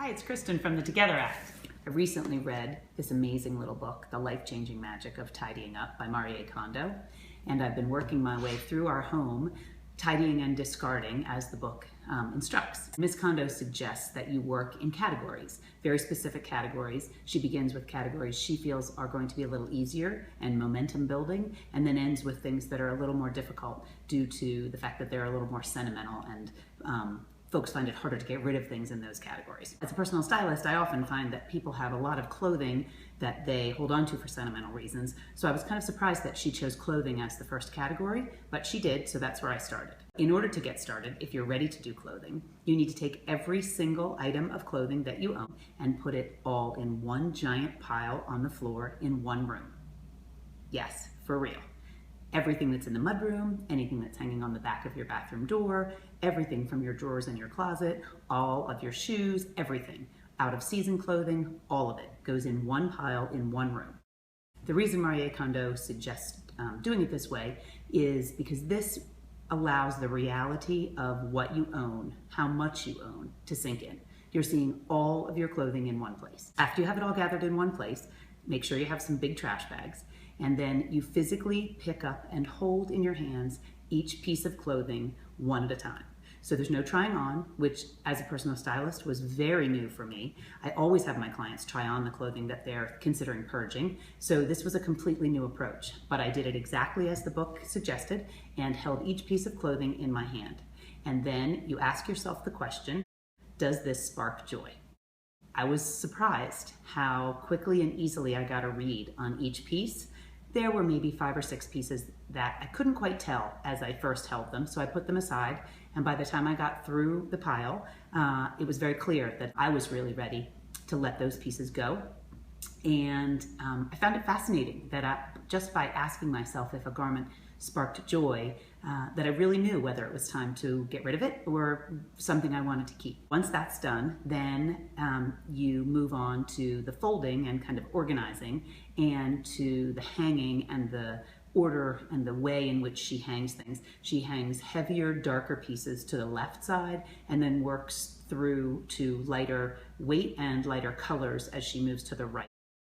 Hi, it's Kristen from the Together Act. I recently read this amazing little book, The Life-Changing Magic of Tidying Up by Marie Kondo, and I've been working my way through our home, tidying and discarding as the book instructs. Ms. Kondo suggests that you work in categories, very specific categories. She begins with categories she feels are going to be a little easier and momentum building, and then ends with things that are a little more difficult due to the fact that they're a little more sentimental and folks find it harder to get rid of things in those categories. As a personal stylist, I often find that people have a lot of clothing that they hold on to for sentimental reasons. So I was kind of surprised that she chose clothing as the first category, but she did, so that's where I started. In order to get started, if you're ready to do clothing, you need to take every single item of clothing that you own and put it all in one giant pile on the floor in one room. Yes, for real. Everything that's in the mudroom, anything that's hanging on the back of your bathroom door, everything from your drawers in your closet, all of your shoes, everything. Out of season clothing, all of it goes in one pile in one room. The reason Marie Kondo suggests doing it this way is because this allows the reality of what you own, how much you own, to sink in. You're seeing all of your clothing in one place. After you have it all gathered in one place, make sure you have some big trash bags, and then you physically pick up and hold in your hands each piece of clothing one at a time. So there's no trying on, which as a personal stylist was very new for me. I always have my clients try on the clothing that they're considering purging. So this was a completely new approach, but I did it exactly as the book suggested and held each piece of clothing in my hand. And then you ask yourself the question, does this spark joy? I was surprised how quickly and easily I got a read on each piece. There were maybe 5 or 6 pieces that I couldn't quite tell as I first held them, so I put them aside, and by the time I got through the pile, it was very clear that I was really ready to let those pieces go. And I found it fascinating that just by asking myself if a garment sparked joy, that I really knew whether it was time to get rid of it or something I wanted to keep. Once that's done, then you move on to the folding and kind of organizing, and to the hanging and the order and the way in which she hangs things. She hangs heavier, darker pieces to the left side and then works through to lighter weight and lighter colors as she moves to the right.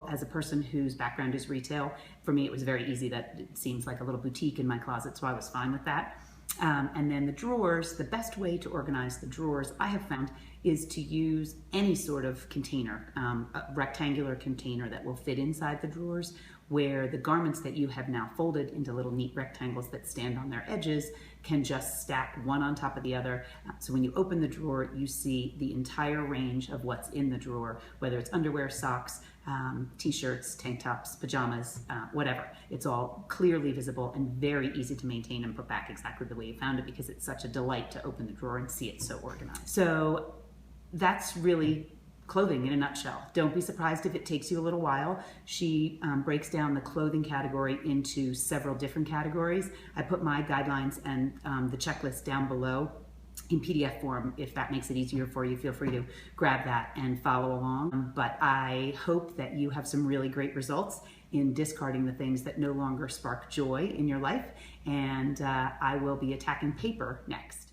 As a person whose background is retail, for me it was very easy that it seems like a little boutique in my closet, so I was fine with that. And then the drawers, the best way to organize the drawers I have found is to use any sort of container, a rectangular container that will fit inside the drawers, where the garments that you have now folded into little neat rectangles that stand on their edges can just stack one on top of the other. So when you open the drawer, you see the entire range of what's in the drawer, whether it's underwear, socks, t-shirts, tank tops, pajamas, whatever. It's all clearly visible and very easy to maintain and put back exactly the way you found it, because it's such a delight to open the drawer and see it so organized. So that's really clothing in a nutshell. Don't be surprised if it takes you a little while. She breaks down the clothing category into several different categories. I put my guidelines and the checklist down below in PDF form. If that makes it easier for you, feel free to grab that and follow along. But I hope that you have some really great results in discarding the things that no longer spark joy in your life. And I will be attacking paper next.